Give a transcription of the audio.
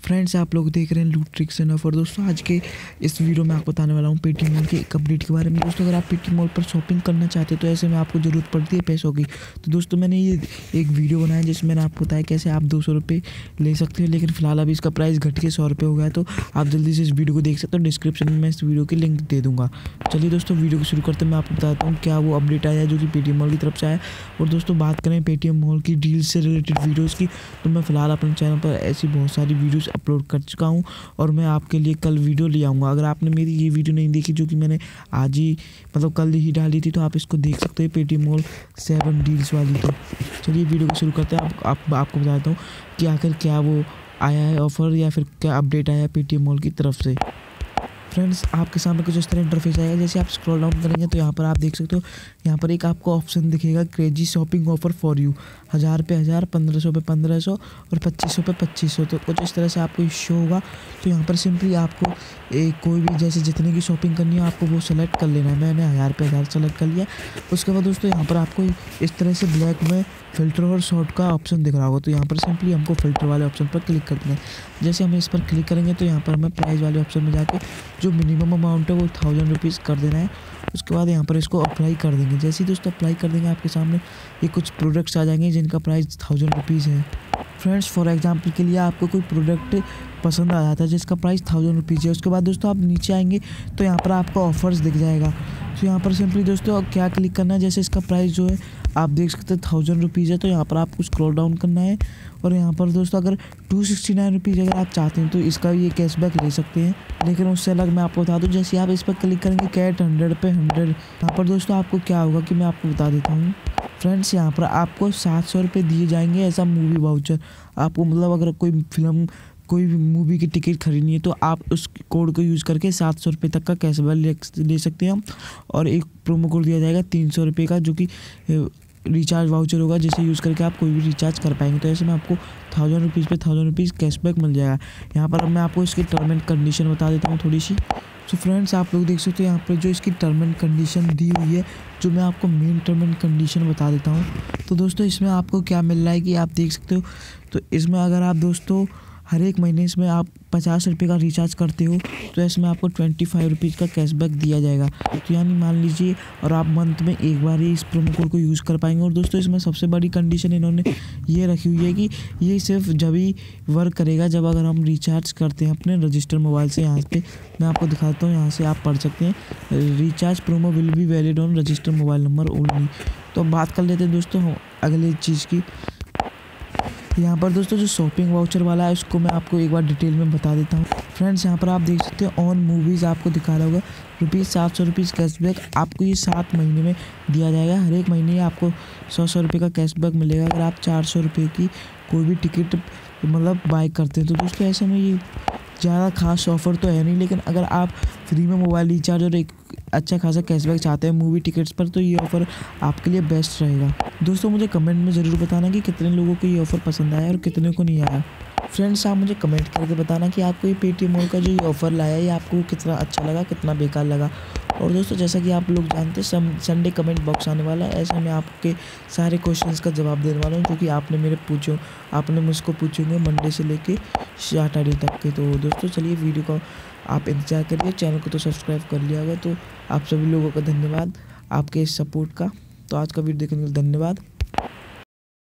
Friends, आप लोग देख रहे हैं लूट ट्रिक्स एंड ऑफर। दोस्तों, आज के इस वीडियो में आपको बताने वाला हूँ पेटीएम मॉल के एक अपडेट के बारे में। दोस्तों, अगर आप पेटीएम मॉल पर शॉपिंग करना चाहते हो तो ऐसे में आपको ज़रूरत पड़ती है पैसों की। तो दोस्तों, मैंने ये एक वीडियो बनाया जिसमें मैंने आपको बताया कैसे आप 200 रुपये ले सकते हो, लेकिन फिलहाल अभी इसका प्राइस घट के 100 रुपये हो गया है। तो आप जल्दी से इस वीडियो को देख सकते हो। डिस्क्रिप्शन में मैं इस वीडियो की लिंक दे दूँगा। चलिए दोस्तों, वीडियो को शुरू करते हैं। मैं आपको बताता हूँ क्या वो अपडेट आया है जो कि पेटीएम मॉल की तरफ से आया। और दोस्तों, बात करें पेटीएम मॉल की डील से रिलेटेड वीडियोज़ की, तो मैं फ़िलहाल अपने चैनल पर ऐसी बहुत सारी वीडियोज़ अपलोड कर चुका हूँ और मैं आपके लिए कल वीडियो ले आऊँगा। अगर आपने मेरी ये वीडियो नहीं देखी जो कि मैंने आज ही कल ही डाली थी, तो आप इसको देख सकते हो, पेटीएम मॉल 7 डील्स वाली। तो चलिए वीडियो को शुरू करते हैं। आपको बताता हूँ कि आखिर क्या वो आया है ऑफ़र या फिर क्या अपडेट आया है पेटीएम मॉल की तरफ से। फ्रेंड्स, आपके सामने कुछ इस तरह इंटरफेस आएगा। जैसे आप स्क्रॉल डाउन करेंगे तो यहाँ पर आप देख सकते हो, यहाँ पर एक आपको ऑप्शन दिखेगा crazy shopping offer for you. 1000 पे 1000, 1500 पे 1500 और 2500 पे 2500। तो कुछ इस तरह से आपको शो होगा। तो यहाँ पर सिंपली आपको कोई भी जैसे जितने की शॉपिंग करनी है आपको वो सेलेक्ट कर लेना है। मैंने 1000 पे 1000 सेलेक्ट कर लिया। उसके बाद दोस्तों, यहाँ पर आपको इस तरह से ब्लैक में फ़िल्टर और शॉर्ट का ऑप्शन दिख रहा होगा। तो यहाँ पर सिंपली हमको फ़िल्टर वाले ऑप्शन पर क्लिक करना है। जैसे हम इस पर क्लिक करेंगे तो यहाँ पर हमें प्राइस वाले ऑप्शन में जाके जो मिनिमम अमाउंट है वो 1000 रुपीज़ कर देना है। उसके बाद यहाँ पर इसको अप्लाई कर देंगे। जैसे ही दोस्तों अप्लाई कर देंगे, आपके सामने ये कुछ प्रोडक्ट्स आ जाएंगे जिनका प्राइस 1000 रुपीज़ है। फ्रेंड्स, फॉर एग्जांपल के लिए आपको कोई प्रोडक्ट पसंद आ जाता है जिसका प्राइस 1000 रुपीज़ है। उसके बाद दोस्तों आप नीचे आएंगे तो यहाँ पर आपको ऑफर्स दिख जाएगा। तो यहाँ पर सिंपली दोस्तों क्या क्लिक करना है, जैसे इसका प्राइस जो है आप देख सकते हैं 1000 रुपीज़ है। तो यहाँ पर आपको स्क्रॉल डाउन करना है और यहाँ पर दोस्तों अगर 269 रुपीज़ अगर आप चाहते हैं तो इसका ये कैशबैक ले सकते हैं। लेकिन उससे अलग मैं आपको बता दूँ, जैसे आप इस पर क्लिक करेंगे कैट 100 पे 100, यहाँ पर दोस्तों आपको क्या होगा कि मैं आपको बता देता हूँ। फ्रेंड्स, यहाँ पर आपको 700 रुपये दिए जाएंगे ऐसा मूवी वाउचर। आपको मतलब अगर कोई भी मूवी की टिकट खरीदनी है तो आप उस कोड को यूज़ करके 700 रुपये तक का कैशबैक ले सकते हैं। और एक प्रोमो कोड दिया जाएगा 300 रुपये का, जो कि रिचार्ज वाउचर होगा, जिसे यूज़ करके आप कोई भी रिचार्ज कर पाएंगे। तो ऐसे में आपको 1000 रुपीज़ पे 1000 रुपीज़ कैशबैक मिल जाएगा। यहाँ पर मैं आपको इसकी टर्म एंड कंडीशन बता देता हूँ थोड़ी सी। तो फ्रेंड्स, आप लोग देख सकते हो यहाँ पर जो इसकी टर्म एंड कंडीशन दी हुई है, जो मैं आपको मेन टर्म एंड कंडीशन बता देता हूँ। तो दोस्तों, इसमें आपको क्या मिल रहा है कि आप देख सकते हो। तो इसमें अगर आप दोस्तों हर एक महीने इसमें आप 50 रुपये का रिचार्ज करते हो तो इसमें आपको 25 रुपीज़ का कैशबैक दिया जाएगा। तो यानी मान लीजिए, और आप मंथ में एक बार ही इस प्रोमो कोड को यूज़ कर पाएंगे। और दोस्तों, इसमें सबसे बड़ी कंडीशन इन्होंने ये रखी हुई है कि ये सिर्फ जब ही वर्क करेगा जब अगर हम रिचार्ज करते हैं अपने रजिस्टर मोबाइल से। यहाँ पे मैं आपको दिखाता हूँ, यहाँ से आप पढ़ सकते हैं, recharge promo will be valid on register mobile number only. तो अब बात कर लेते हैं दोस्तों अगले चीज़ की। यहाँ पर दोस्तों जो शॉपिंग वाउचर वाला है उसको मैं आपको एक बार डिटेल में बता देता हूँ। फ्रेंड्स, यहाँ पर आप देख सकते हैं ऑन मूवीज़ आपको दिखा रहा होगा ₹700 रुपीज़ कैशबैक आपको ये 7 महीने में दिया जाएगा। हर एक महीने आपको 100 रुपये का कैशबैक मिलेगा अगर आप 400 रुपये की कोई भी टिकट बाय करते हैं। तो दोस्तों, ऐसे में ये ज़्यादा खास ऑफ़र तो है नहीं, लेकिन अगर आप फ्री में मोबाइल रिचार्ज और एक अच्छा खासा कैशबैक चाहते हैं मूवी टिकट्स पर, तो ये ऑफ़र आपके लिए बेस्ट रहेगा। दोस्तों, मुझे कमेंट में ज़रूर बताना कि कितने लोगों को ये ऑफ़र पसंद आया और कितने को नहीं आया। फ्रेंड्स, आप मुझे कमेंट करके बताना कि आपको ये पेटीएम मॉल का जो ये ऑफ़र लाया है ये आपको कितना अच्छा लगा, कितना बेकार लगा। और दोस्तों, जैसा कि आप लोग जानते हैं संडे कमेंट बॉक्स आने वाला है। ऐसे में आपके सारे क्वेश्चंस का जवाब देने वाला हूँ जो कि आपने मुझको पूछेंगे मंडे से लेके सैटरडे तक के। तो दोस्तों, चलिए वीडियो का आप इंतजार करिए। चैनल को तो सब्सक्राइब कर लिया होगा। तो आप सभी लोगों का धन्यवाद आपके इस सपोर्ट का। तो आज का वीडियो देखने के लिए धन्यवाद।